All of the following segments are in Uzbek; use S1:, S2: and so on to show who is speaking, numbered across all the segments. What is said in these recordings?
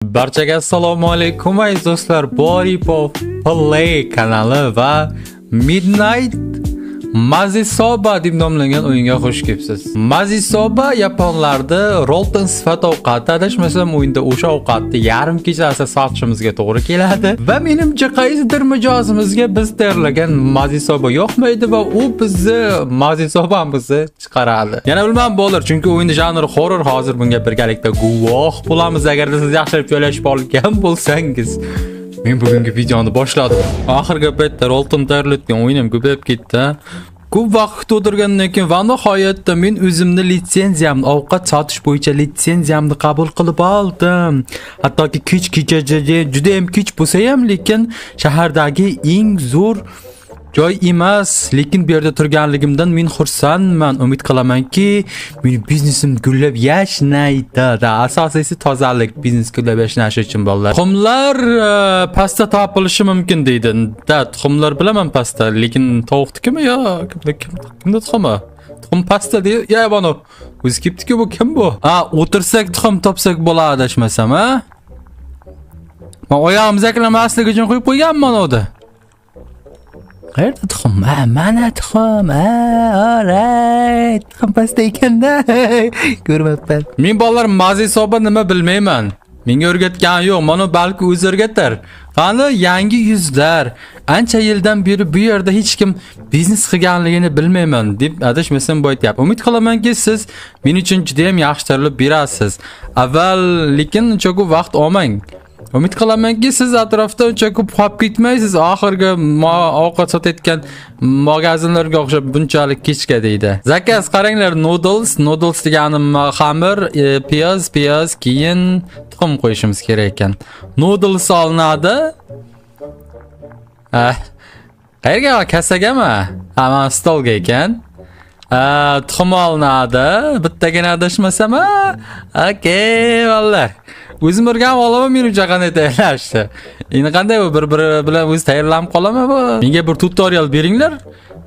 S1: Barchaga assalomu alaykum aziz do'stlar. Boripov Play kanali va Midnight Mazisoba deb nomlangan o'yinga xush kelibsiz. Mazisoba yaponlarda Rolton sifat ovqati, adashmasam o'yinda o'sha ovqatni yarim kechasi sotishimizga to'g'ri keladi va menimcha qaysidir mijozimizga biz tayyorlagan Mazisoba yoqmaydi va u bizni Mazisobamizni chiqaradi. Yana bilmam bo'lar, chunki o'yinning janri horror. Hozir bunga birgalikda guvoh bo'lamiz. Agarda siz yaxshilab joylashib olgan bo'lsangiz, men bugungi videoni boshladim. Oxirgi paytda Rolton tayyorlayotgan o'yinim ko'payib ketdi. Ko'p vaqt o'tirgandan keyin va nihoyatda men o'zimni litsenziyamni, ovqat sotish bo'yicha litsenziyamni qabul qilib oldim. Hattoki kech-kechaga juda ham kech bo'lsa ham, lekin shahardagi eng zo'r joy emas, lekin bu yerda turganligimdan men xursandman. Umid qilamanki, mening biznesim gullab yashnaydi. Asosiysi tozalik, biznes gullab yashnashi uchun bolalar. Tuxumlar pasta topilishi mumkin deydi. Tuxumlar bilaman pasta, lekin tovuqnikimi yo kimda tuxumi? Tuxum pasta deydi. Ya bano, o'zi kelibdi-ku, bu kim bu? O'tirsak tuxum topsak bo'ladi adashmasam, ha? Men oyog'im zaklamaslik uchun qo'yib qo'yganman o'da. Qayerda tuxum? Mana tuxum. Alright. Tuxum pasta ekanda. Ko'rmabman. Men bolalar Mazisoba nima bilmayman. Menga o'rgatgan yo'q. Mana balki o'zi o'rgatar. Qani yangi yuzlar. Ancha yildan beri bu yerda hech kim biznes qilganligini bilmayman deb adashmasam bu aytyapti. Umid qilamanki siz men uchun juda ham yaxshi tayyorlab berasiz. Avval lekin uncha ko'p vaqt olmang. Umid qilamanki siz atrofda uncha ko'p qolib ketmaysiz. Oxirgi ovqat sotayotgan magazinlarga o'xshab bunchalik kechga deydi. Zakaz qaranglar, noodles degani xamir, piyoz, keyin tuxum qo'yishimiz kerak ekan. Noodles olinadi. Qayerga? Kasagami? Mana stolga ekan. Tuxum olinadi. Bittagina adashmasam, okey, vallar. O'zim o'rganib olaman, men uchun qanday tayyorlashdi. Endi qanday bu bir-biri bilan o'zi tayyorlanib qolaman bu? Menga bir tutorial beringlar.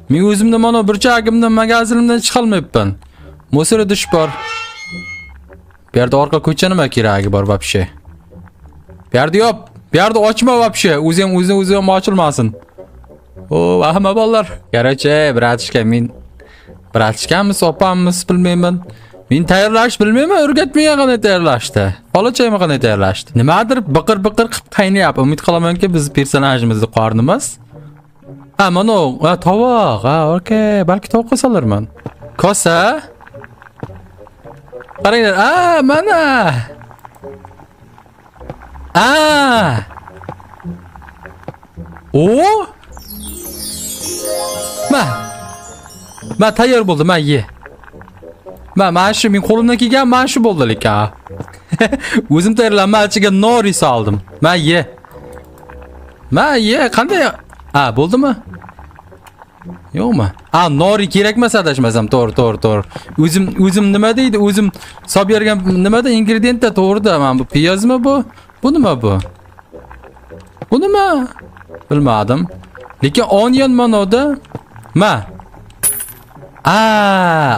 S1: Men o'zimda mana burchagimdan, magazinimdan chiqa olmayapman. Musor idish bor. Bu yerda orqa ko'cha nima keragi bor vobshe? Bu yerda yo'q. Bu yerda ochma vobshe. O'zi ham ochilmasin. Hamma bolalar. Qarachi, bratishkamiz, opamiz bilmayman. Men tayyorlash bilmayman, o'rgatmagan qanday tayyorlashdi. Qolachaymi qanday tayyorlashdi. Nimadir biqir-biqir qilib qaynayapti. Umid qilamanki biz personajimizni qornimiz. Mana tovoq. Okey, balki tovuq qo'salarman. Kosa? Qaranglar. Mana. Ma tayyor bo'ldi, ma ye. Mana shu men qo'limdan kelgan mana shu bo'ldi lekin. O'zim tayyorlanman, ichiga nori soldim. Ma ye. Qanday? Bo'ldimi? Yo'qmi? Nori kerak emas adashmasam, to'g'ri. O'zim nima deydi? O'zim solib bergan nimada ingrediyentda to'g'rida. Mana bu piyozmi bu? Bu nima bu? Bu nima? Bilmadim. Lekin onion manoda.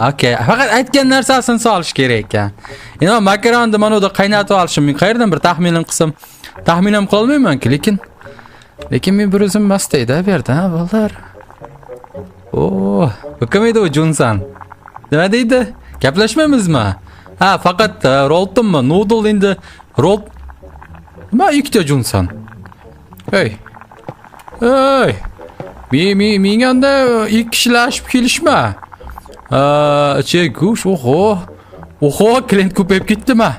S1: Okey. Faqat aytgan narsasini solish kerak ekan. Endi makaronni mana unda qaynatib olishim. Men qayerdan bir taxminim qilsam, taxmin ham qilolmayman-ku, lekin men bir o'zim mastayda bu yerda, bolalar. Kim edi u Junsan? Nima deydi? Gaplashmaymizmi? Faqat Roltonmi? Noodle endi Nima ikkita Junsan? Hey. Menga unda ikki kishilashib kelishma. Go'sht, klient ko'payib ketdimi?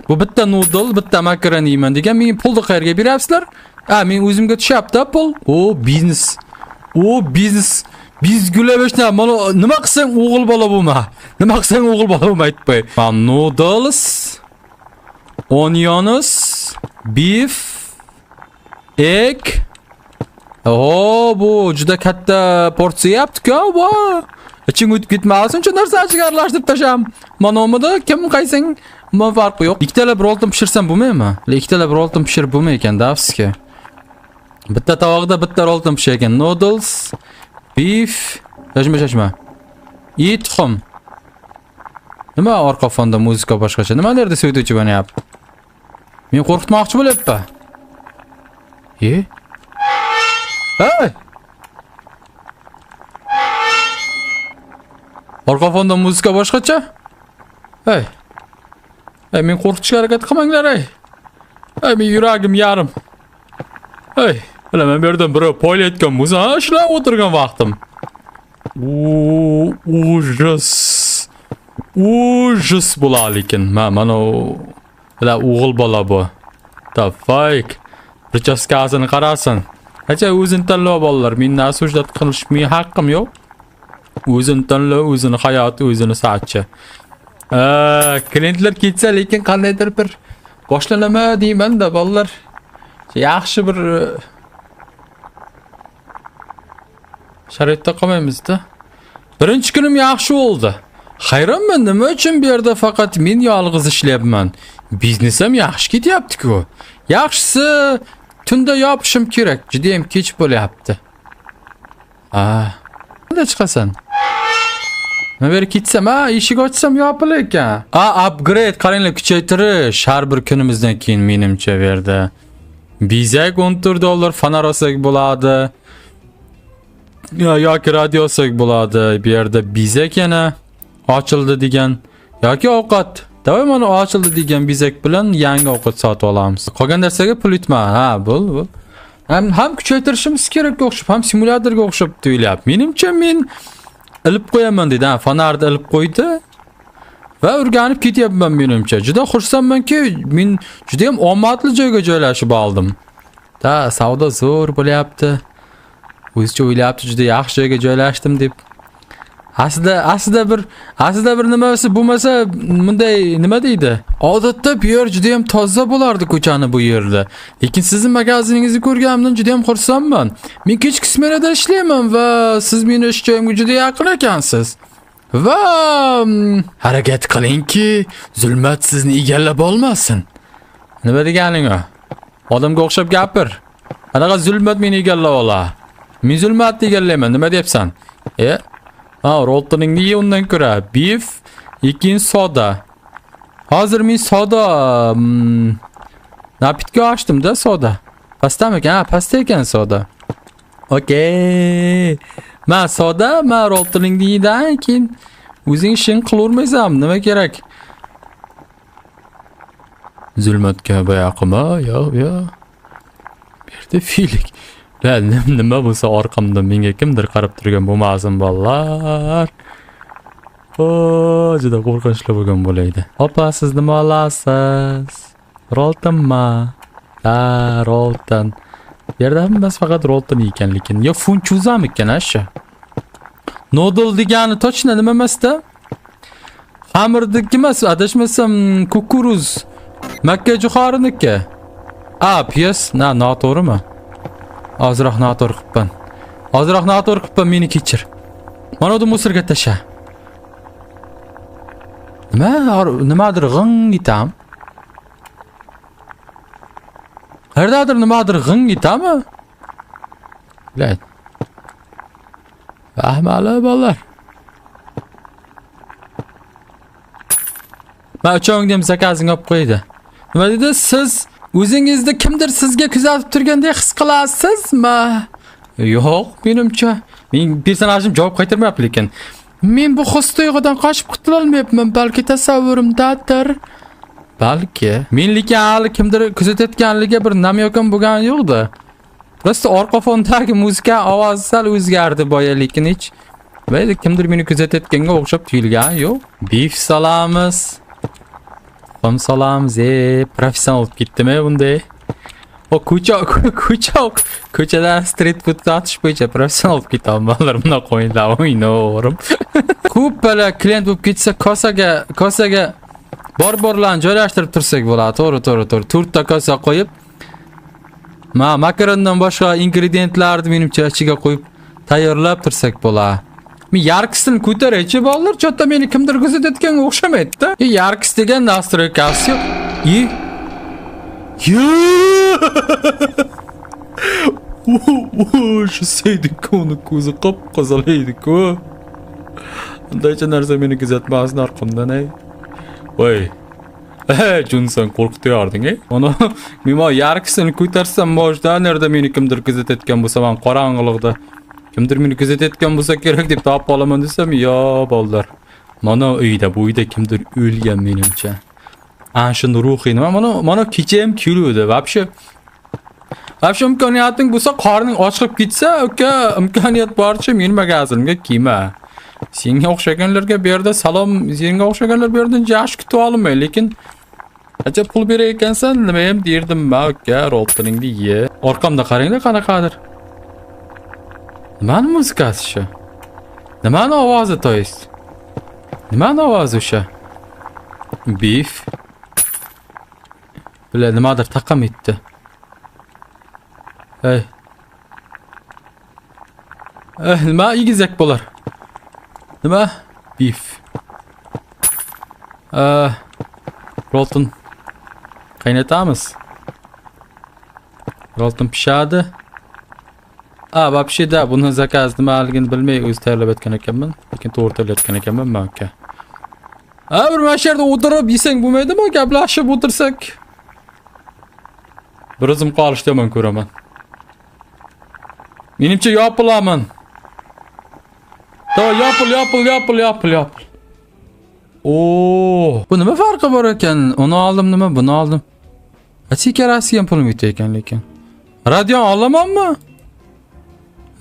S1: Bu bitta noodle, bitta makaroni yeyman degan, men pulni qayerga beryapsizlar? Men o'zimga tushyapti pul. Biznes. Biz gulabashna, mana nima qilsang o'g'il bola bo'lma. Aytib qo'y. Noodles, onions, beef, egg. Bu juda katta porsiya yapti-ku, bu. Iching o'tib ketmasin, shuncha narsa ichiga aralashtirib tasham. Mana omada kim qaysang, farqi yo'q. Ikkitalab rolton pishirsam bo'lmaymi? Ikkitalab rolton pishirib bo'lmay ekan, davski. Bitta tovoqda bitta rolton pishar ekan. Noodles, beef, shashma. Tuxum. Nima orqa fonda muzika boshqacha? Nimalarni suyutuvchi bo'lyapti? Men qo'rqitmoqchi bo'lyapti. Hey! Orqa fonda muzika boshqacha? Hey, men qo'rqitishga harakat qilmanglar, ey. Men yuragim yarim. Hey, bilaman bu yerdan biri poylayotgan bo'lsa, ishlab o'tirgan vaqtim. Ужас. Ужас bo'lar lekin. Mana o'g'il bola bu. The fuck. Prichaskasini qarasin. Acha o'zini tanlab bolalar. Mendan sujdat qilish men haqqim yo'q. O'zini tanlab, o'zini hayoti, o'zini sa'atcha. Klientlar ketsa lekin qandaydir bir boshlanama deyman-da bolalar. Yaxshi bir sharoitda qolmaymiz-da. Birinchi kunim yaxshi bo'ldi. Hayronman, nima uchun bu yerda faqat men yolg'iz ishlayapman? Biznesim yaxshi ketyapti-ku. Yaxshisi tunda yopishim kerak. Juda ham kech bo'lyapti. Qanday chiqasan? Men bir ketsam, eshik ochsam yopilar ekan. Upgrade, qaranglar, kuchaytirish har bir kunimizdan keyin menimcha bu yerda. Bizak $14 fonar olsak bo'ladi. Yoki radio olsak bo'ladi. Bu yerda bizak yana ochildi degan yoki ovqat. Davay mana ochildi degan bizak bilan yangi ovqat sotib olamiz. Qolgan narsaga pul yutma. Bo'l. Ham kuchaytirishimiz kerak o'xshab, ham simulyatorga o'xshab tuyulyapti. Menimcha men ilib qo'yaman dedi. Fonarni ilib qo'ydi va o'rganib ketyapman menimcha. Juda xursandmanki, men juda ham omadli joyga joylashib oldim. Savdo zo'r bo'lyapti. O'zicha o'ylayapti, juda yaxshi joyga joylashdim deb. Aslida bir nimasi bo'lmasa, bunday nima deydi? Odatda bu yer juda ham toza bo'lardi ko'chani bu yerda. Lekin sizning magaziningizni ko'rganimdan juda ham xursandman. Men kechki smenada ishlayman va siz meni ish joyimga juda yaqin ekansiz. Va harakat qilingki, zulmat sizni egallab olmasin. Nima deganing o? Odamga o'xshab gapir. Qanaqa zulmat meni egallab olar? Men zulmatni egallayman, nima deyapsan? Roltoningni ye undan ko'ra. Beef, ekin soda. Hozir men soda napitka ochdim-da soda. Pastami ekan? Pasta ekan soda. Okey. Men soda, men roltoningni yeydan keyin o'zing ishing qilavermaysan, nima kerak? Zulmatga boyaqima, yo'q. Bu yerda filik. Nima bo'lsa orqamda menga kimdir qarab turgan bo'lmasin bolalar. Juda qo'rqinchli bo'lgan bo'laydi. Opa, siz nima olasiz? Roltonmi? Rolton. Bu yerda hammasi faqat rolton ekan, lekin yo funchuzami ekan asha? Noodle degani tochna nima emasda? Xamirdagi emas, adashmasam kukuruz. Makka jo'xoriniki. Piyas, noto'g'rimi? Ozroq noto'g'ri qilibman. Meni kechir. Mana uni musirga tasha. Nimadir g'ing etam. Qayerdadir nimadir g'ing etami? Bilaydi. Rahmali bolalar. Men uchongdim zakazini olib qo'ydi. Nima dedi? Siz o'zingizda kimdir sizga kuzatib turgandek his qilasizmi? Yo'q, menimcha. Men personajim javob qaytarmayapti lekin. Men bu his tuyg'udan qochib qutula olmayapman, balki tasavvurimdadir. Balki. Men lekin hali kimdir kuzatayotganligiga bir namyokan bo'lgani yo'qdi. Prosta orqa fondagi muzika ovozi sal o'zgardi boya, lekin hech mayli kimdir meni kuzatayotganga o'xshab tuyulgani yo'q. Beef salamiz. Salamiz, professional olib ketdimi bunday? Ko'chada street food sotish bo'yicha professional olib ketaman. Bolalar buni qo'yinglar, o'ynayverim. Ko'p bala klient bo'lib ketsa, kosaga bor-borlarni joylashtirib tursak bo'ladi. To'g'ri. 4 ta kosa qo'yib, makarondan boshqa ingredientlarni menimcha ichiga qo'yib tayyorlab tursak bo'ladi. Men yarkisini ko'taraychi bolalar, cho'tta meni kimdir kuzatayotganga o'xshamaydi-da. Yarkis degan nastroykasi yo'q. Shu seydik uni ko'zi qop-qozalaydi-ku. Undaycha narsa meni kuzatmasin orqamdan, ey. Voy. Johnson qo'rqitiyording, Uni men yarkisini ko'tarsam, boshda nerda meni kimdir kuzatayotgan bo'lsa, men qorong'ilikda kimdir meni kuzatayotgan bo'lsa kerak deb topib olaman desam, yo bolalar. Mana uyda, bu uyda kimdir o'lgan menimcha. Ana shuni ruhiy nima? Mana kecha ham kuluvdi. Вообще imkoniyating bo'lsa, qorning ochib ketsa, uka, imkoniyat boricha meni magazinimga kelma. Senga o'xshaganlarga bu yerda salom, senga o'xshaganlar bu yerdan jash kutib olmay, lekin acha pul berar ekansan, nima ham derdim, uka, roltiningni ye. Orqamda qaranglar qanaqadir. Nimani muzikasi shu? Nimani ovozi to'yist? Nimani ovozi o'sha? Beef. Bular nimadir taqam etdi. Hey. Nima egizak bo'lar? Nima? Beef. Rolton. Qaynatamiz. Rolton pishadi. Вообще-da buni zakaz nimaligini bilmay o'z tayyorlab etgan ekanman, lekin to'g'ri tayyorlayotgan ekanman men aka. Bir masharda o'tirib yesang bo'lmaydimi? Gaplashib o'tirsak. Bir o'zim qolishdaman ko'raman. Menimcha yopilaman. Yopil. Bu nima farqi bor ekan? Uni oldim nima, buni oldim. Chekarasi ham pulim yetdi ekan lekin. Radio olamanmi?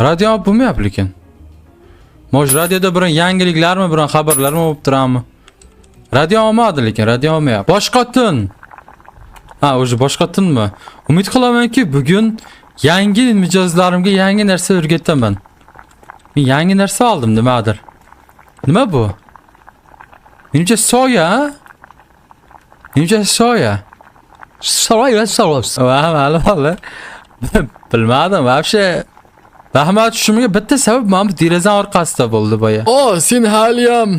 S1: Radio bo'lmayapti lekin. Mo'j radioda bir yangiliklarmi, bir xabarlarmi bo'lib turadimi? Radio olmadi lekin, radio olmayapti. Boshqatin. O'zi boshqatinmi? Umid qilamanki, bugun yangi mijozlarimga yangi narsa o'rgataman. Men yangi narsa oldim, nimadir. Nima bu? Menimcha soya. Soya. Bilmadim, вообще. Rahmat, tushimga bitta sabab mana bu derazam orqasida bo'ldi boya. Sen haliyam.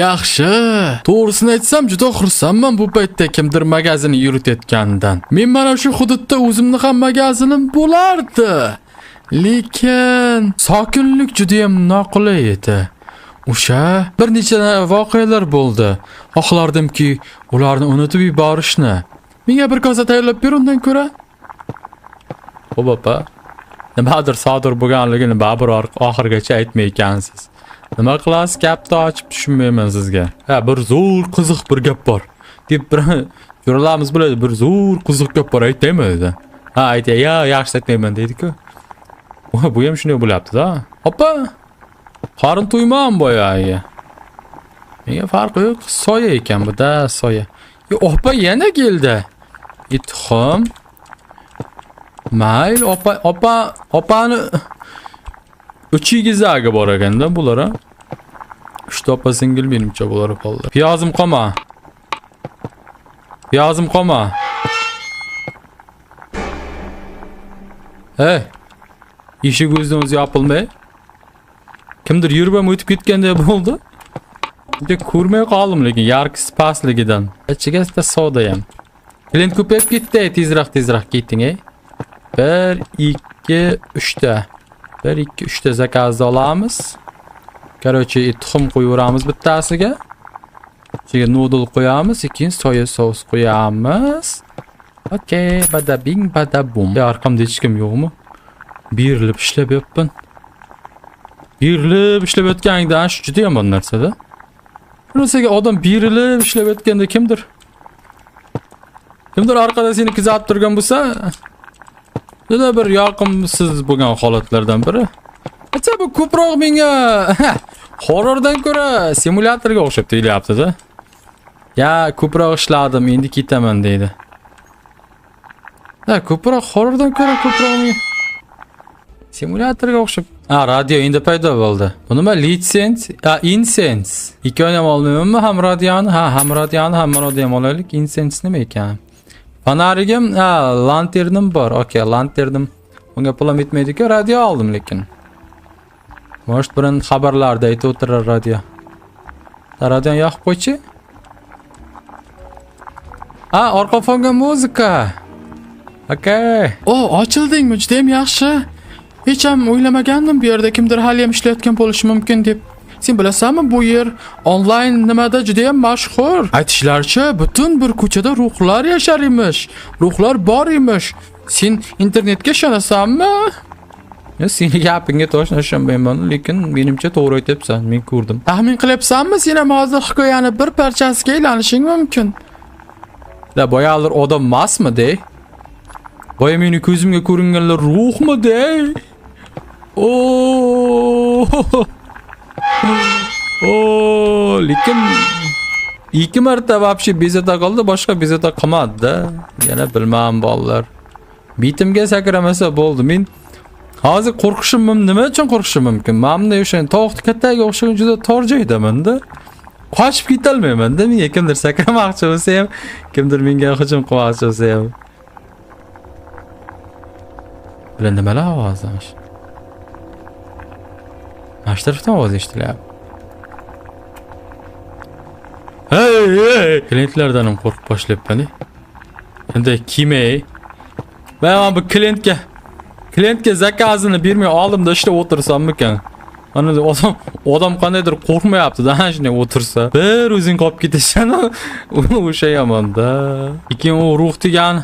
S1: Yaxshi. To'g'risini aytsam, juda xursandman bu paytda kimdir magazinni yuritayotganidan. Men mana shu hududda o'zimning ham magazinim bo'lardi. Lekin sokinlik juda ham noqulay edi. O'sha bir necha voqealar bo'ldi. Xohlardimki, ularni unutib yuborishni. Menga bir kosa tayyorlab ber undan ko'ra. Opa. Nimadir sodir bo'lganligini baribir oxirgacha aytmay ekansiz. Nima qilasiz? Gapni ochib tushunmayman sizga. Bir zo'r qiziq bir gap bor. deb bir jo'ralarimiz bo'ladi, bir zo'r qiziq gap bor aytaymi dedi. Aytay, yaxshi aytmayman dedi-ku. Bu ham shunday bo'lyapti-da. Opa. Qorin to'yman boyagi. Menga farqi yo'q, soya ekan bu-da, soya. Opa yana keldi. Itxom. Mayl, opani uchigizaga bor ekanda bular. Uchta opa singil menimcha bular qoldi. Piyozim qolma. Hey. Eshik o'zidan o'zi yopilmay. Kimdir yurib ham o'tib ketganday bo'ldi. Juda ko'rmay qoldim lekin yarkisi pastligidan. Ichiga soda ham. Klient ko'payib ketdi, tezroq keting, 1 2 3 ta. 1 2 3 ta zakazni olamiz. Короче, tuxum qo'yamiz bittasiga. Ichiga noodle qo'yamiz, keyin soya sos qo'yamiz. Okay, bada bing bada bum. Arqamda hech kim yo'qmi? Berilib ishlayapman. Berilib ishlayotganidan shu juda yomon narsa-da. Bunisiga odam berilib ishlayotganda kimdir orqada seni kuzatib turgan bo'lsa, juda bir yoqimsiz bo'lgan holatlardan biri. Acha bu ko'proq menga horrordan ko'ra simulyatorga o'xshab tuyulyapti-da. Ko'proq ishladim, endi ketaman deydi. Ko'proq horrordan ko'ra ko'proq simulyatorga o'xshab. Radio endi paydo bo'ldi. Bu nima? Incense. Ikkovini ham olmaymanmi? Ham radioni, ham mana ham olaylik. Incense nima ekan? Fanarigim, lanternim bor. Okay, lanternim. Unga pulim yetmaydi-ku, radio oldim lekin. Mo'sh birin xabarlarda aytib o'tirar radio. Radioni yoqib qo'ychi. Orqa fonga muzika. Okay. Ochildingmi? Juda ham yaxshi. Hech ham o'ylamagandim bu yerda kimdir hali ham ishlayotgan bo'lishi mumkin deb.
S2: Sen bilasanmi, bu yer onlayn nimada juda ham mashhur. Aytishlaricha, butun bir ko'chada ruhlar yashar emish, ruhlar bor emish. Sen internetga ishonasanmi?
S1: Seni gapingga to'g'ri ishonmayman, lekin menimcha to'g'ri aytyapsan, men ko'rdim.
S2: Taxmin qilyapsanmi, sen ham hozir hikoyani bir parchasiga aylanishing mumkin.
S1: Da boyalar odam emasmi-de? Boya meni ko'zimga ko'ringanlar ruhmi-de? Lekin ikki marta вообще bezata qoldi, boshqa bezata qilmadi-da. Yana bilmam bolalar. Bitimga sakramasa bo'ldi. Men hozir qo'rqishim mumkin. Nima uchun qo'rqishim mumkin? Menimda o'sha tovuq kattaga o'xshagan juda tor joydamanda. Qochib ketolmayman-da. Menga kimdir sakramoqchi bo'lsa ham, kimdir menga hujum qilmoqchi bo'lsa ham. Bilan nimalar ovozlash? Mana shu tarafdan ovoz eshitilyapti. Hey! Klientlardan ham qo'rqib boshlayapman-da. Endi kim-ey? Men bu klientga zakazini bermay oldimda ishlab o'tirsam-mikan? Ana odam qandaydir qo'rqmayapti-da, ana shunday o'tirsa. Bir o'zing qolib ketasan, o'sha yomon-da. Lekin u ruh degani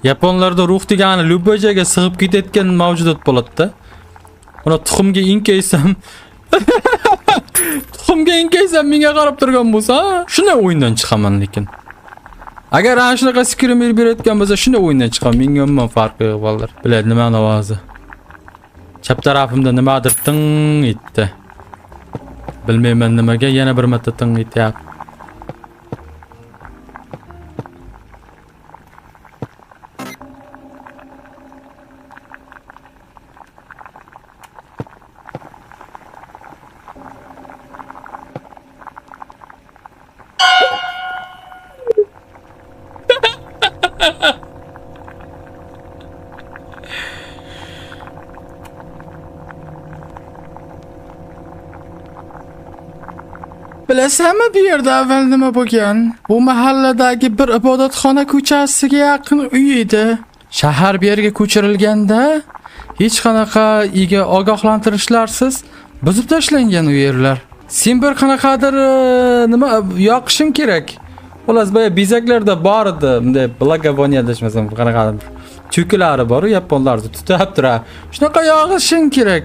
S1: Yaponlarda ruh degani lubajaga sig'ib ketayotgan mavjudot bo'ladi-da. Uni tuxumga inkaysam menga qarab turgan bo'lsa, shunday o'yindan chiqaman lekin. Agar ana shunaqa fikrim berayotgan bo'lsa, shunday o'yindan chiqaman. Menga umuman farqi yo'q bolalar. Biladi nima ovozi. Chap tarafimda nimadir ting etdi. Bilmayman nimaga, yana bir marta ting etyapti.
S2: Bilasanmi, bu yerda avval nima bo'lgan? Bu mahalladagi bir ibodatxona ko'chasiga yaqin uy edi. Shahar bu yerga ko'chirilganda hech qanaqa ogohlantirishlarsiz buzib tashlangan u yerlar. Sen bir qanaqadir nima yoqishing kerak. Xullas, boya bezaklarda bor edi, bunday blagovoniya deshmasam, qanaqadir cho'kilari bor, yaponlarda tutab turadi. Shunaqa yoqishing kerak.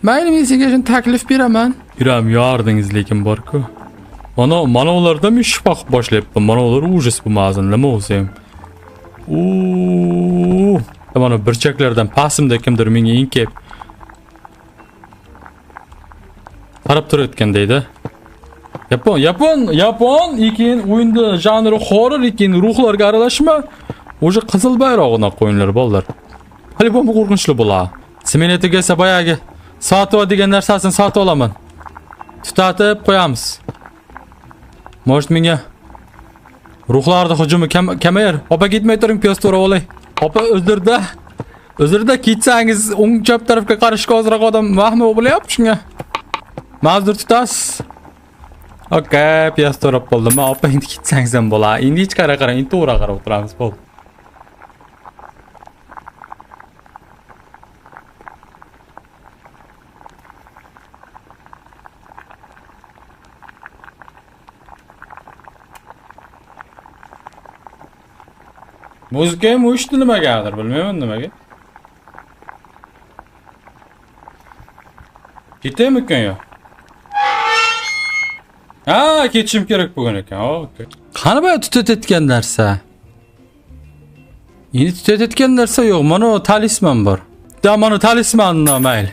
S2: Mayli, men senga shuni taklif beraman.
S1: Yuram yordingiz lekin bor-ku. Mana ulardan men shubha boshlayapman. Mana ular ujus bo'lmasin, nima bo'lsa ham. Mana burchaklardan pasimda kimdir menga inkib qarab turayotgandayda. Yapon, lekin o'yinda janri horror, lekin ruhlarga aralashma. O'sha qizil bayrog'ini qo'yinglar bolalar. Hali bu qo'rqinchli bo'ladi. Semenetiga saboyagi Sato degan narsasini sotib olaman. Tutatib qo'yamiz. Может menga ruhlarning hujumi kamayar. Opa ketmay turing, piyoz to'ra olay. Opa o'zirda ketsangiz o'ng chap tarafga qarashga ozroq odam vahmi bo'lyapti shunga. Ma'zur tutasiz. Okay, piyoz to'rab bo'ldim. Opa endi ketsangiz ham bo'ladi. Endi hech qarang, endi to'g'ri qarab o'tiramiz bo'ldi. Muzika ham o'shdi nimagadir, bilmayman nimaga. Ketaymikan yo? Ha, ketishim kerak bo'lgan ekan. Okey. Qani bu tutatayotgan narsa? Endi tutatayotgan narsa yo'q. Mana talisman bor. Da mana talismanni mayli.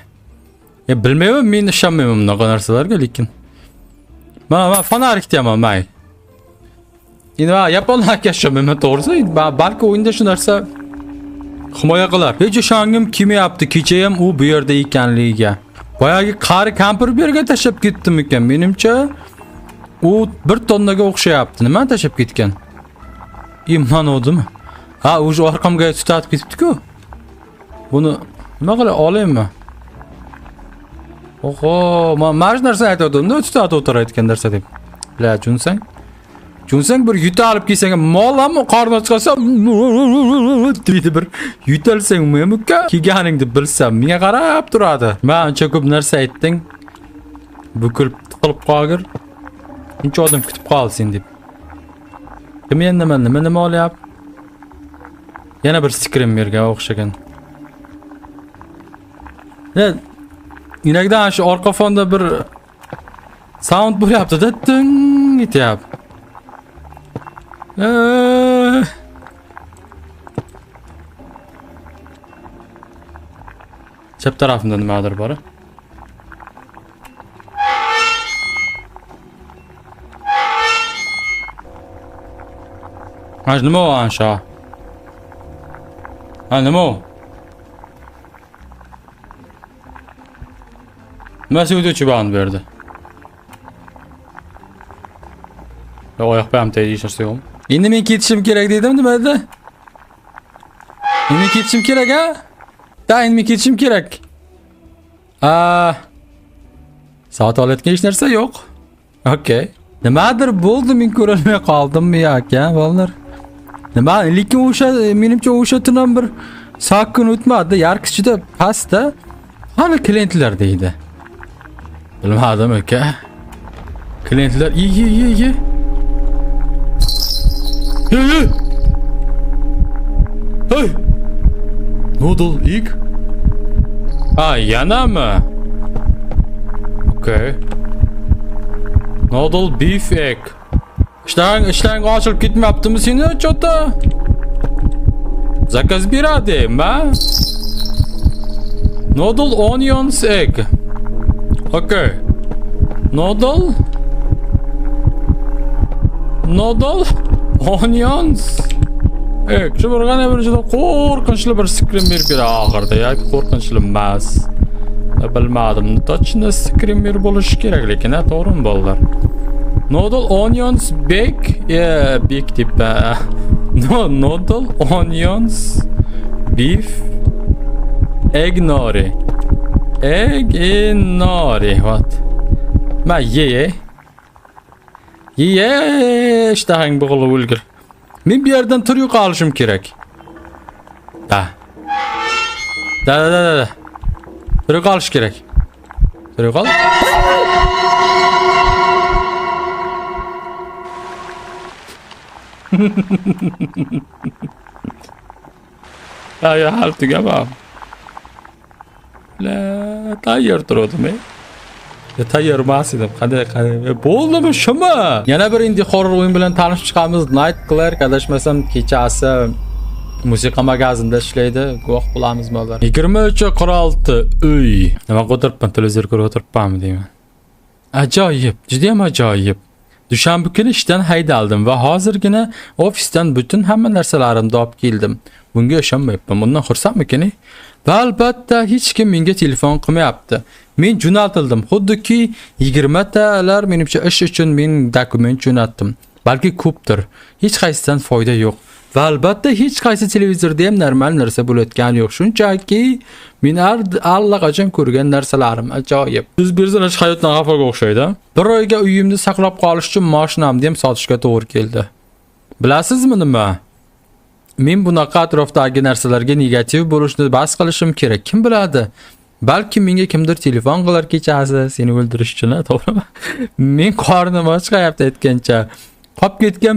S1: Bilmayman, men ishonmayman bunaqa narsalarga, lekin. Mana fonarik ham mayli. Endi yaponlar kashmayman to'g'risi, balki o'yinda shu narsa himoya qilar. Hech ishongim kelmayapti, kecha ham u bu yerda ekanligiga. Boyagi qari kampir bu yerga tashab ketdimikan? Menimcha u 1 tonnaga o'xshayapti. Nima tashab ketgan? Imon odimi? Ha, o'sha orqamga tutatib ketibdi-ku. Buni nima qila olaymi? Oho, mana shu narsa aytdim-da, tutatib o'tirayotgan narsa deb. La, Junsang bir yutalib kelsang, molami qorni chiqsa, deydi bir yutalsang mumkin kelganingni bilsam, menga qarab turadi. Men ancha ko'p narsa aytding. bukilib tiqilib qolgir. Shuncha odam kutib qolsin deb. Kim endi nima olyapti? Yana bir Screamerga o'xshagan. Inakdan shu orqa fonda bir sound bo'lyapti-da, ting etyapti. Chap tarafimda nimadir bor. Mana nima o ansha? Ha nima o? Nima suvda band berdi? Ya oyoq payam tegishirsa-yu. Endi men ketishim kerak dedim, nima dedi? Endi ketishim kerak, ha? Da, endi men ketishim kerak. Soat olayotgan hech narsa yo'q. Okay. Nimadir bo'ldi, men ko'rolmay qoldimmi yoki, bolalar? Nima, lekin menimcha o'sha tundan bir sokin o'tmadi, yarqi juda pastda. Qani klientlar deydi. Bilmadim aka. Klientlar Hey. Hey. Noodle egg? Yanami? Okay. Noodle beef egg. İşlang ochilib ketmayaptimi seni chota? Zakaz beradim, ha? Noodle onions egg. Okay. Noodle onions egg. Shu bir juda qo'rqinchli bir Screamer bir oxirida yoki qo'rqinchli emas. Bilmadim. Точно Screamer bo'lishi kerak, lekin to'g'rimi bolalar? Noodle onions bake, big deb. Noodle onions beef egg nori. What? Ma ishtahang bog'lab o'lgir. Men bu yerdan turib qolishim kerak. Da. Turib qolish kerak. Turib qol. Ya hal tugamam. La tayyor turdim. Tayyor emas edim. Qanday bo'ldimi shumi? Yana bir indie horror o'yin bilan tanishib chiqamiz. Night Clerk, adashmasam kechasi musiqa magazinida ishlaydi. Guvoh bo'lamizmi ular? 23:46 uy. Nima o'tiribman, televizor ko'rib o'tiribmanmi deyman. Ajoyib, juda ham ajoyib. Dushanba kuni ishdan haydaldim va hozirgina ofisdan butun hamma narsalarimni olib keldim. Bunga ishonmayapman. Bundan xursandmikin? Va albatta hech kim menga telefon qilmayapti. Men jo'natildim. Xuddiki 20 talar menimcha ish uchun men dokument jo'natdim. Balki ko'pdir. Hech qaysidan foyda yo'q. Va albatta hech qaysi televizorda ham normal narsa bo'layotgani yo'q. Shunchaki men allaqachon ko'rgan narsalarim ajoyib. Siz personaj hayotdan xafaga o'xshaydi. Bir oyga uyimni saqlab qolish uchun mashinamni ham sotishga to'g'ri keldi. Bilasizmi nima? Men bunaqa atrofdagi narsalarga negativ bo'lishni bas qilishim kerak. Kim biladi? Balki menga kimdir telefon qilar kechasi seni o'ldirish uchun, to'g'rimi? Men qornim ochqayapti aytgancha. Qolib ketgan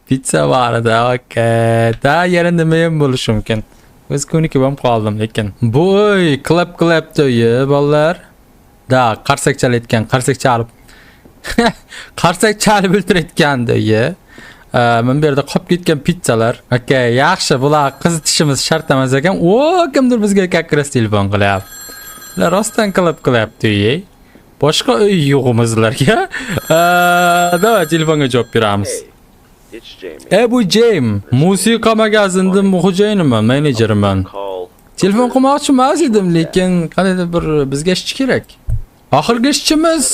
S1: pizza bor edi. Okay. Da yana nima ham bo'lishi mumkin. O'z ko'nikib ham qoldim lekin. Bu klap to'yi bolalar. Da qarsak chalayotgan, qarsak chalib o'ltirayotgandi. Men bu yerda qolib ketgan pizzalar. Okay, yaxshi, bular qizitishimiz shart emas ekan. Kimdir bizga kakras telefon qilyapti. Ular rostdan qilyapti. Boshqa uy yo'qimizlarga. Davay telefonga javob beramiz. Bu James. Musiqa magazinida xo'jayiniman, menejeriman. Telefon qilmoqchi emas edim, lekin qanday bir bizga ishchi kerak. Oxirgi ishchimiz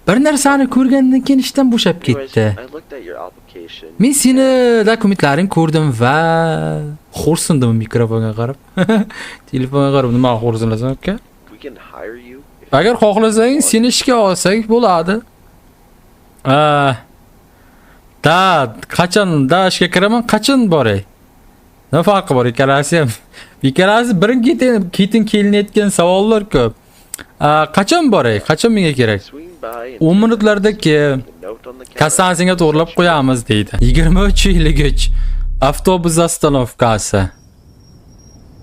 S1: bir narsani ko'rgandan keyin ishdan bo'shab ketdi. Men seni dokumentlaring ko'rdim va xo'rsindim mikrofonga qarab. Telefonga qarab nima xo'rsinasan, aka? Agar xohlasang, seni ishga olsak bo'ladi. Qachon ishga kiraman, qachon boray? Nima farqi bor ikkalasi ham? Ikkalasi birin ketin kelinayotgan savollar ko'p. Qachon boray? Qachon menga kerak? 10 minutlardagi kassani senga to'g'rilab qo'yamiz deydi. 23:53 avtobus ostanovkasi.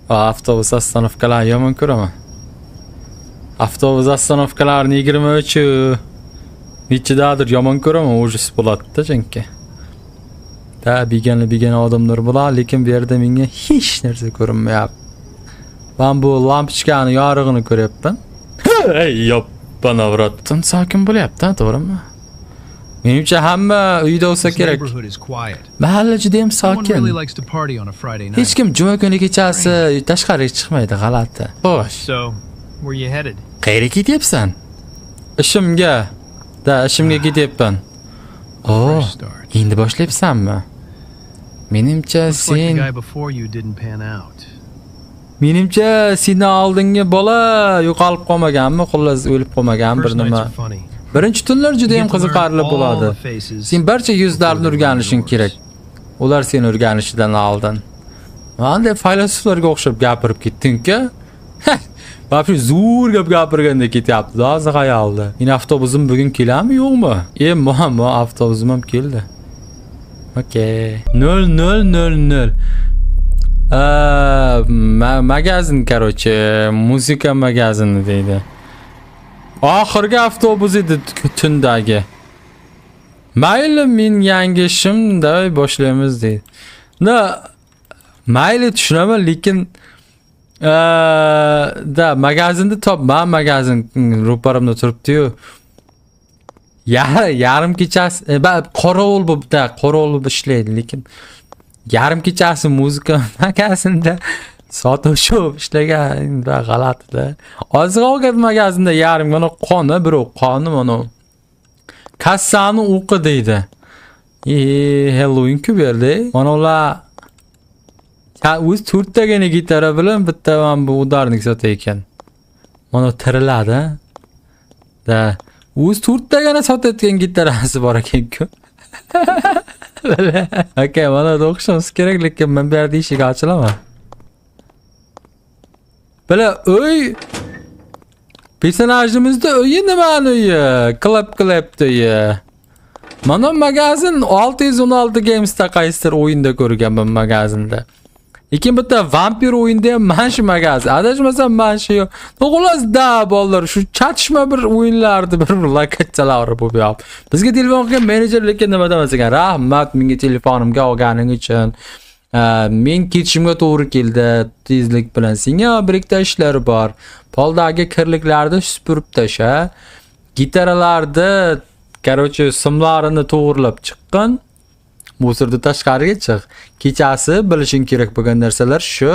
S1: Avtobus ostanovkalar yomon ko'raman. Avtobus ostanovkalarini 23 nechidadir yomon ko'raman, ujus bo'ladi-da chunki. Da begona odamlar bo'lar, lekin bu yerda menga hech narsa ko'rinmayapti. Men bu lampochkani yorug'ini ko'ryapman. Ey, yoppan avrat. Tun sokin bo'lyapti, to'g'rimi? Menimcha hamma uyda bo'lsa kerak. Mahalla juda ham sokin. Hech kim juma kuni kechasi tashqariga chiqmaydi, g'alati. Xo'sh. Qayerga ketyapsan? Ishimga. Ishimga ketyapman. Oh, endi boshlayapsanmi? Menimcha seni oldingi bola yo'qolib qolmaganmi, xullas o'lib qolmagan bir nima. Birinchi tunlar juda ham qiziqarli bo'ladi. Sen barcha yuzlarni o'rganishing kerak. Ular seni o'rganishidan oldin. Menday filosoflarga o'xshab gapirib ketding-ku. Vaqti zo'r gap gapirganda ketyapti. Hozir xayolda. Meni avtobusim bugun keladimi, yo'qmi? Muammo avtobusim ham keldi. Okay. 0000. Magazin, короче, muzika magazini deydi. Oxirgi avtobus edi tundagi. Mayli, men yangi ishimda boshlaymiz deydi. Mayli tushunaman, lekin magazinda topman, magazin ro'parimda turibdi-yu. Yarim kechasi, qorovul bo'lib ishlaydi, lekin yarim kechasi muzika magazinda sotuvchi bo'lib ishlagan, g'alati-da. Oziq-ovqat magazinda yarim mana qoni mana kassani o'qi deydi. Halloween-ku bu yerda. Mana ular o'z 4 tagina gitara bilan bitta mana bu udarnik sotar ekan. Mana tiriladi. O'z 4 tagina sotayotgan gitarasi bor ekan-ku. Okay, mana o'qishimiz kerak, lekin men bu yerda eshik ochilaman. Bela uy personajimizda uyi nimani uyi? Klap uyi. Mana magazin 616 Games'da qaysidir o'yinda ko'rganman magazinda. Lekin bitta vampir o'yinda ham mana shu magazin. Adashmasam mana shu. Xullas bolalar shu chatishma bir o'yinlarni bir lokatsiyalar bo'lib. Bizga telefon qilgan menejer lekin nima demas ekan? Rahmat menga telefonimga olganing uchun. Men ketishimga to'g'ri keldi. Tezlik bilan senga bir ikkita ishlar bor. Poldagi kirliklarni supurib tasha. Gitaralarni, короче, simlarini to'g'rilab chiqqan. Musirda tashqariga chiq. Kechasi bilishing kerak bo'lgan narsalar shu.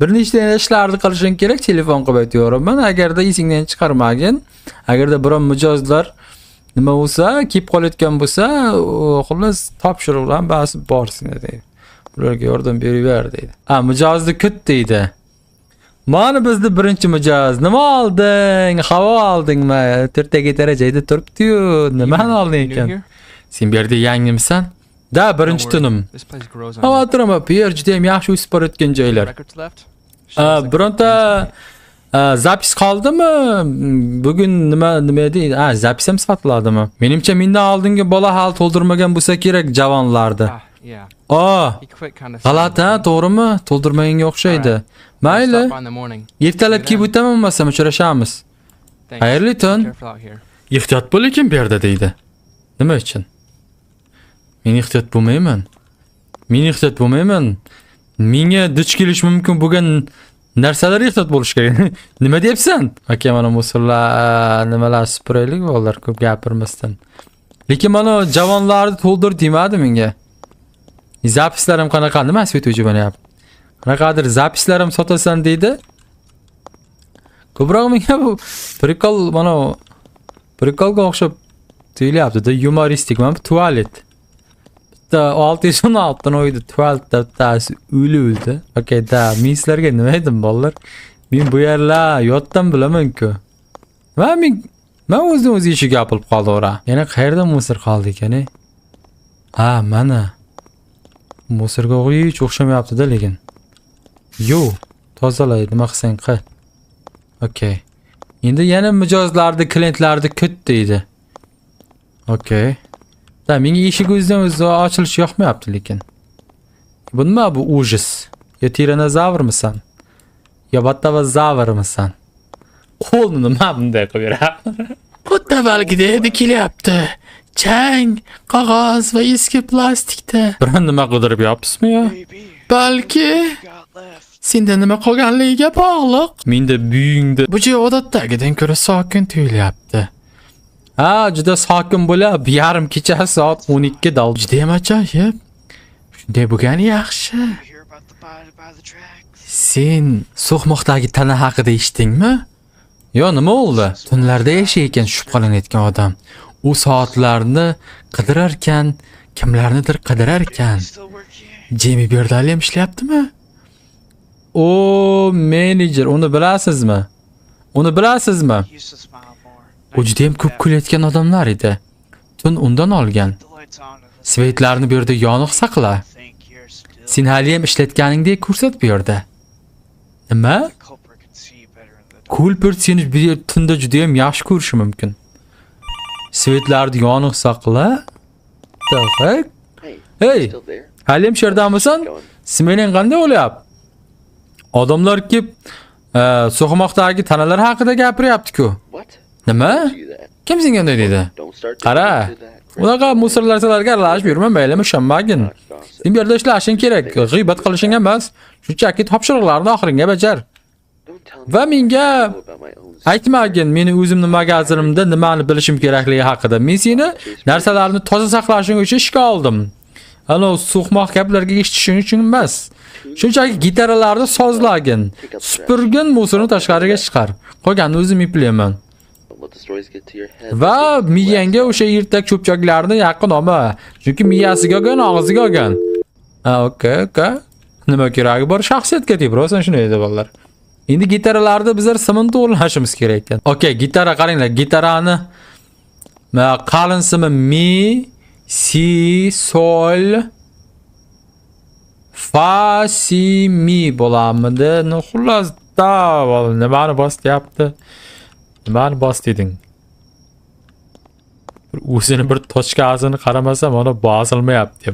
S1: Bir nechta ishlarni qilishing kerak, telefon qilib aytayapman. Agarda esingdan chiqarmagin, agarda biron mijozlar nima bo'lsa, kelib qolayotgan bo'lsa, xullas topshiriqlar ba'zi borsin deydi. Ularga yordam beraver deydi. Mijozni kut deydi. Mana bizni birinchi mijoz. Nima olding? Havo oldingmi? 4 gitara joyda turibdi-yu. Nimani olding ekan? Sen bu yerda yangimisan? Birinchi tunim. Xavotirma, bu yer juda ham yaxshi o'sib borayotgan joylar. Bironta zapis qoldimi? Bugun nima deydi? Zapis ham sotiladimi? Menimcha mendan oldingi bola hal to'ldirmagan bo'lsa kerak javonlarni. G'alati, to'g'rimi? To'ldirmaganga o'xshaydi. Mayli. Ertalab kelib o'taman, bo'lmasa uchrashamiz. Xayrli tun. Ehtiyot bo'l lekin bu yerda deydi. Nima uchun? Men ehtiyot bo'lmayman. Menga duch kelish mumkin bo'lgan narsalar ehtiyot bo'lish kerak. Nima deyapsan? Aka, mana musullar nimalar supuraylik bolalar ko'p gapirmasdan. Lekin mana javonlarni to'ldir demadi menga. Zapislarim qanaqa? Nima svetuvchi bo'lyapti? Qanaqadir zapislarim sotasan deydi. Ko'proq menga bu prikolga o'xshab tuyulyapti-da, humoristik. Mana bu tualet. 616 dan oyda tualetda bittasi o'ldi. Okay, men sizlarga nima edim bolalar? Men bu yerlar yotdan bilaman-ku. Men o'zim eshik yopilib qoldi ora. Yana qayerda musor qoldi ekan-e? Mana. Musorga hech o'xshamayapti-da lekin. Yo, tozalaydi, nima qilsang qil. Okay. Endi yana mijozlarni, klientlarni kut deydi. Okay. Da menga eshik o'zidan o'zi ochilishi yoqmayapti lekin. Bu nima bu ujis? Yo tiranozavrmisan? Yo battavazavrmisan? Qo'lni nima bunday qilib beradi?
S2: Xuddi avvalgidek kelyapti. Chang, qog'oz va eski plastikda.
S1: Biron nima qidirib yopsizmi yo?
S2: Balki senda nima qolganligiga bog'liq.
S1: Menda buyingda.
S2: Bu joy odatdagidan ko'ra sokin tuyulyapti.
S1: Ha, juda sokin bo'lib, yarim kecha soat 12 dal.
S2: Juda ham ajoyib. Shunday bo'lgani yaxshi. Sen so'qmoqdagi tana haqida eshitdingmi?
S1: Yo, nima bo'ldi?
S2: Tunlarda yashayotgan shubhalanayotgan odam. U soatlarni qidirar ekan, kimlarnidir qidirar ekan. Jemi Berdali ham ishlayaptimi?
S1: O, menejer, uni bilasizmi? Uni bilasizmi?
S2: U juda ham ko'p kulayotgan odamlar edi. Tun undan olgan. Svetlarni bu yerda yoniq saqla. Sen hali ham ishlatganingdek ko'rsat bu yerda.
S1: Nima?
S2: Kulpert seni bir tunda juda ham yaxshi ko'rishi mumkin.
S1: Svetlarni yoniq saqla. Taqaq. Hey, hali ham sherdamisan? Smening qanday bo'lyapti? Odamlar kelib so'qmoqdagi tanalar haqida gapiryapti-ku. Nima? Kim senga bunday dedi? Qara. Unaqa musorlarsalarga aralashib yurma, maylimi shanbagin. Sen bu yerda ishlashing kerak, g'iybat qilishing emas. Shunchaki topshiriqlarni oxiriga bajar. Va menga aytmagin, meni o'zimni magazinimda nimani bilishim kerakligi haqida. Men seni narsalarni toza saqlashing uchun ishga oldim. Ana so'qmoq gaplarga eshitishing uchun emas. Shunchaki gitaralarni sozlagin, supurgin, musorni tashqariga chiqar. Qolganini o'zim eplayman. Va miyangga o'sha yirtak cho'pchaklarni yaqin olma, chunki miyasiga olgan, og'ziga olgan. Ha, okey. Nima keragi bor? Shaxsiyatga tebrosan shuni edi bolalar. Endi gitaralarni bizlar simni to'g'rilashimiz kerak ekan. Okey, gitara qaranglar, gitarani qalin simi mi, si, sol, fa, si, mi bo'lamidi. Xullas, nimani bosyapti? Nimani bosding? O'zini bir tochkasini qaramasam, ona bosilmayapti.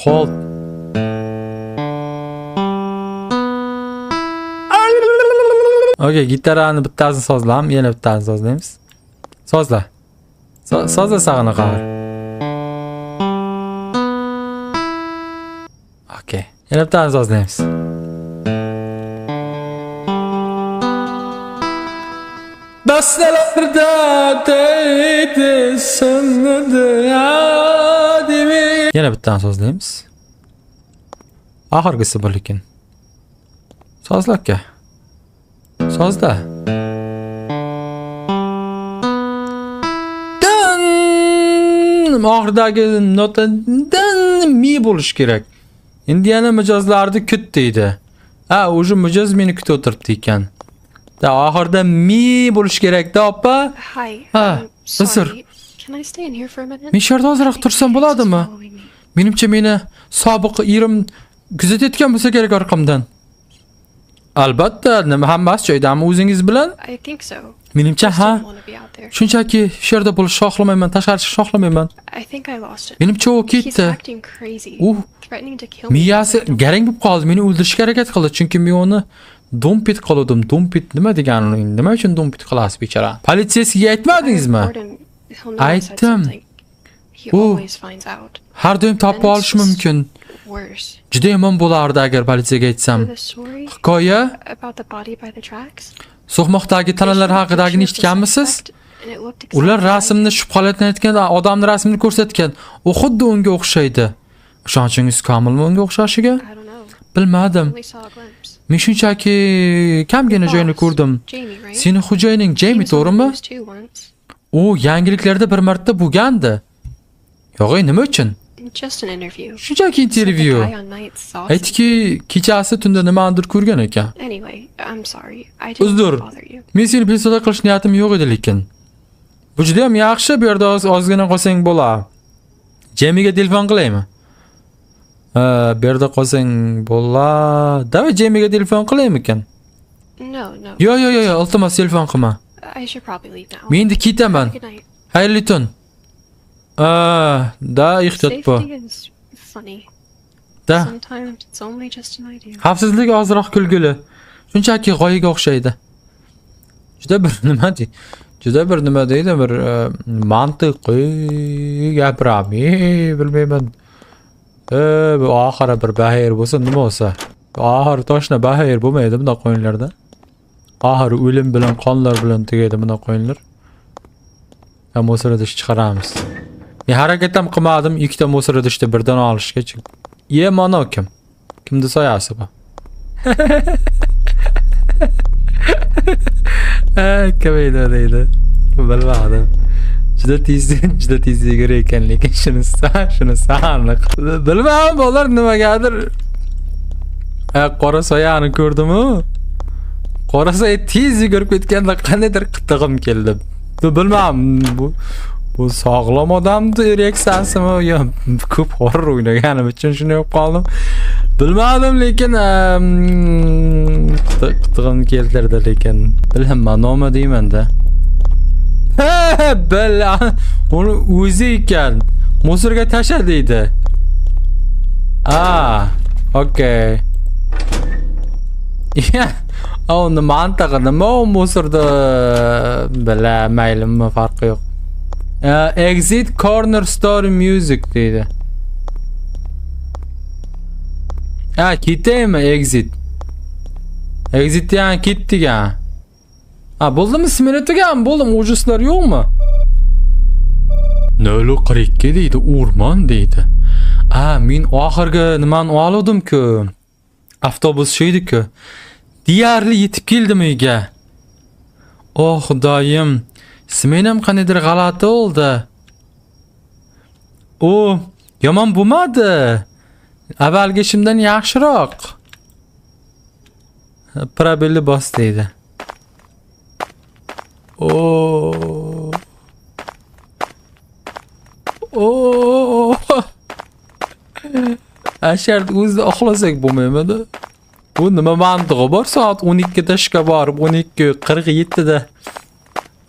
S1: Hold. Okay, gitarani bittasini sozlam, yana bittasini sozlaymiz. Sozla. Sozla sag'ini qar. Okay, yana bittasini sozlaymiz. Basnalarda deydi sındı adimi. Yana bittasini sozlaymiz. Oxirgisi bu lekin. Sozlakka. Sozda. Dan oxirdagi notadan mi bo'lish kerak. Endi yana mijozlarni kut deydi. Ha, o'sha mijoz meni kutib o'tiribdi ekan. Da oxirida mi bo'lish kerak-da, opa.
S3: Hi.
S1: Ha,
S3: Sorry. Can I stay in here for a minute?
S2: Men shu yerda ozroq tursam bo'ladimi? Menimcha meni sobiq erim kuzatayotgan bo'lsa kerak orqamdan. Albatta, nima hammasi joyidami o'zingiz bilan?
S3: I think so.
S2: Menimcha
S3: Just
S2: ha.
S3: don't wanna be out there.
S2: Shunchaki shu yerda bo'lishni xohlamayman, tashqari chiqishni xohlamayman.
S3: I think I lost it.
S2: Menimcha u
S3: He's
S2: ketdi.
S3: acting crazy.
S2: U
S3: Threatening to kill me.
S2: miyasi garang bo'lib qoldi, meni o'ldirishga harakat qildi, chunki men uni dompet qildim. Dompet nima degani? Nima uchun dompet qilasiz bechara? Politsiyasiga aytmadingizmi? Aytdim.
S3: He
S2: U
S3: always finds out.
S2: har doim topib olish mumkin.
S3: Worse.
S2: Juda yomon bo'lardi agar politsiyaga aytsam.
S3: The story
S2: Hikoya
S3: about the body by the tracks.
S2: so'qmoqdagi tanalar haqidagini eshitganmisiz? Ular rasmni shubhalanayotgan odamning rasmini ko'rsatgan. U xuddi unga o'xshaydi. Ishonchingiz komilmi unga o'xshashiga?
S3: I don't know.
S2: Bilmadim.
S3: Only saw a glimpse.
S2: Men shunchaki kamgina joyini ko'rdim.
S3: Jamie, right?
S2: Seni xo'jayining Jamie, to'g'rimi? U yangiliklarda bir marta bo'lgandi. Yo'q, nima uchun?
S3: Just an interview.
S2: Shunchaki intervyu.
S3: The guy on nights saw something.
S2: Aytdiki, kechasi tunda nimadir ko'rgan ekan.
S3: Anyway, I'm sorry. I didn't
S2: Uzr.
S3: want to bother you.
S2: Men seni bezovta qilish niyatim yo'q edi lekin. Bu juda ham yaxshi, bu yerda ozgina qolsang bo'lar. Jemiga telefon qilaymi? Bu yerda qolsang bo'lar. Davay Jemiga telefon qilaymi ekan?
S3: No, no.
S1: Yo, iltimos telefon qilma.
S3: I should probably leave now.
S1: Men endi ketaman.
S3: Good night.
S1: Xayrli tun. Da ehtiyot bor.
S3: Safety is funny.
S1: Da.
S3: Sometimes it's only just an idea.
S1: Xavfsizlik ozroq kulgili. Shunchaki g'oyaga o'xshaydi. Juda bir nima deydi, bir mantiqiy gapirami, bilmayman. Bu oxiri bir bahayir bo'lsa, nima bo'lsa. Oxiri toshna bahayir bo'lmaydi bunday qo'yinlarda. Oxiri o'lim bilan, qonlar bilan tugaydi bunday qo'yinlar. Ham o'sir idish chiqaramiz. Men harakat ham qilmadim, ikkita o'sir idishni birdan olishga. Mana kim? Kimni soyasi bu? Kamayda deydi. Bilmadim. Juda tez yugur ekan, lekin shunisi aniq. Bilmadim, ular nimagadir qora soyani ko'rdim-ku. Qora soya tez yugurib ketganda qandaydir qitig'im keldi. Bilmadim, bu sog'lom odamni reaksiyasimi yo ko'p horror o'ynaganim uchun shunday bo'lib qoldim. Bilmadim, lekin qitig'im keltirdi, lekin bilmadim, nima deyman-da. Uni o'zi ekan. Musorga tasha deydi. Okay. Uni mantig'i nima u musorda maylimmi, farqi yo'q. Exit corner store music deydi. Ketaymi exit? Exit yani ketdik ha. Bo'ldimi, smena tugan, bo'ldim, ujuslar yo'qmi? 042 deydi, o'rmon deydi. Men oxirgi nimani oldim-ku. Avtobus edi-ku. Deyarli yetib keldim uyga. Xudoyim, smenam qaniydir g'alati bo'ldi. Yomon bo'lmadi. Avvalgi ishimdan yaxshiroq. Probelli bos deydi. Ashar o'zida uxlasak bo'lmaymidi? Bu nima mantig'i bor? Soat 12 da ishga borib, 12:47 da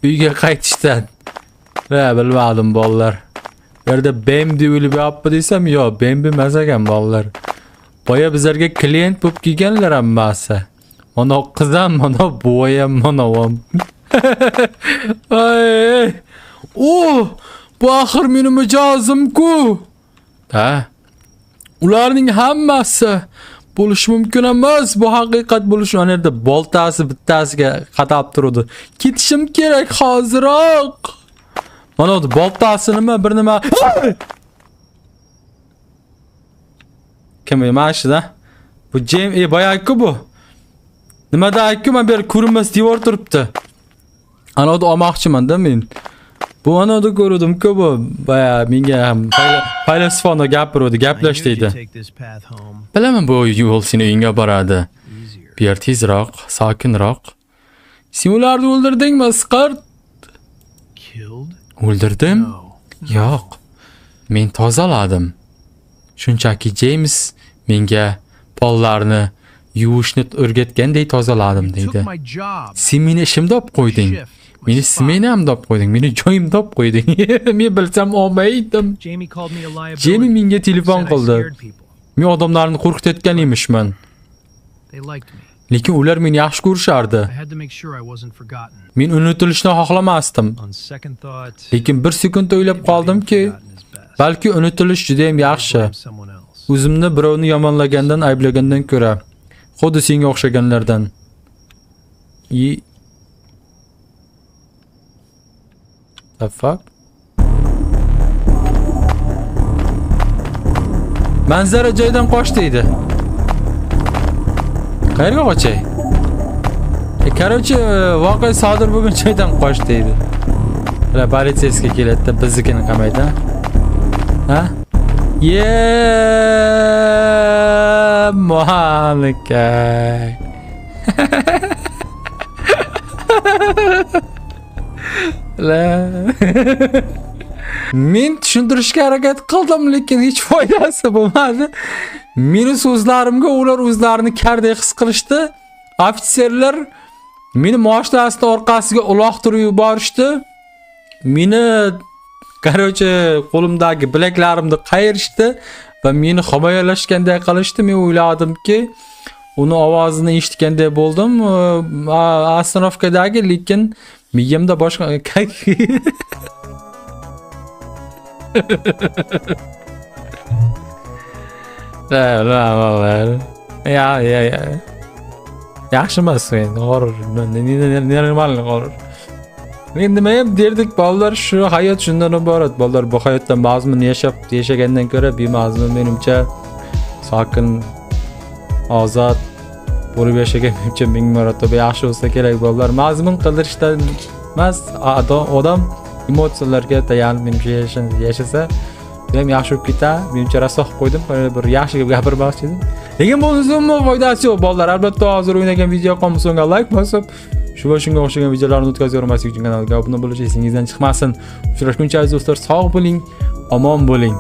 S1: uyga qaytishdan. Bilmadim bolalar. Bu yerda Bambi o'lib yotibdi desam, yo'q, Bambi emas ekan bolalar. Boya bizlarga klient bo'lib kelganlar hammasi. Mana qizam, mana bo'yam, mana ham. Bu axir meni mijozim-ku. Ularning hammasi bo'lishi mumkin emas. Bu haqiqat bo'lishi. Ana yerda boltasi bittasiga qadab turdi. Ketishim kerak hoziroq. Mana bu boltasi nima, bir nima. Kim emashida? Bu Jam boyagi bu. Nimada-ku, men bir ko'rinmas devor turibdi. Ana da olmoqchiman-da men. Bu anada ko'rdim-ku, bu baya menga ham faylosofona gapirdi, gaplashdi. Bilaman, bu yo'l seni uyingga boradi. Bu yer tezroq, sokinroq. Sen ularni o'ldirdingmi, Asqar? O'ldirdim? Yo'q. Men tozaladim. Shunchaki James menga pollarni yuvishni o'rgatganday tozaladim deydi. Sen meni ishimda olib qo'yding. Meni smenam deb qo'yding, meni joyim deb qo'yding. Men bilsam olmaydim. Jamie menga telefon qildi. Men odamlarni qo'rqitayotgan emishman. Lekin ular meni yaxshi ko'rishardi. Men unutilishni xohlamasdim. Lekin bir sekund o'ylab qoldimki, balki unutilish juda ham yaxshi. O'zimni birovni yomonlagandan, ayblagandan ko'ra, xuddi senga o'xshaganlardan. The fuck? Manzara joydan qoch deydi. Qayerga qochay? Короче, voqea sodir bo'lgan joydan qoch deydi. Politsiyasiga keladi, biznikini qamaydi. Mohalikay. Men tushuntirishga harakat qildim, lekin hech foydasi bo'lmadi. Meni so'zlarimga ular o'zlarini kardek his qilishdi. Ofitserlar Meni mashinasini orqasiga uloqtirib yuborishdi. Meni Короче, qo'limdagi bilaklarimni qayirishdi va meni himoyalashganday qilishdi. Men o'yladimki, uni ovozini eshitganday bo'ldim. Ostanovkadagi, lekin miyamda boshqa Ya. Yaxshi emas endi, horror. Normal horror. Men nima ham derdik, bolalar, shu hayot shundan iborat. Bolalar bu hayotda mazmun yashagandan ko'ra bemazmun menimcha sokin, ozod bo'lib yashagan menimcha ming marotaba yaxshi bo'lsa kerak. Bolalar mazmun qidirishdan emas, odam emotsiyalarga tayanib menimcha yashasa ham yaxshi bo'lib ketar. Menimcha raso qilib qo'ydim, bir yaxshi gap gapirmoqchi edim. Lekin bunisi umuman foydasi yo'q bolalar. Albatta hozir o'ynagan video yoqqan so'nga like bosib, shu va shunga o'xshagan videolarni o'tkazib uchun kanalga obuna bo'lish esingizdan chiqmasin. Uchrashguncha aziz do'stlar, sog' bo'ling, omon bo'ling.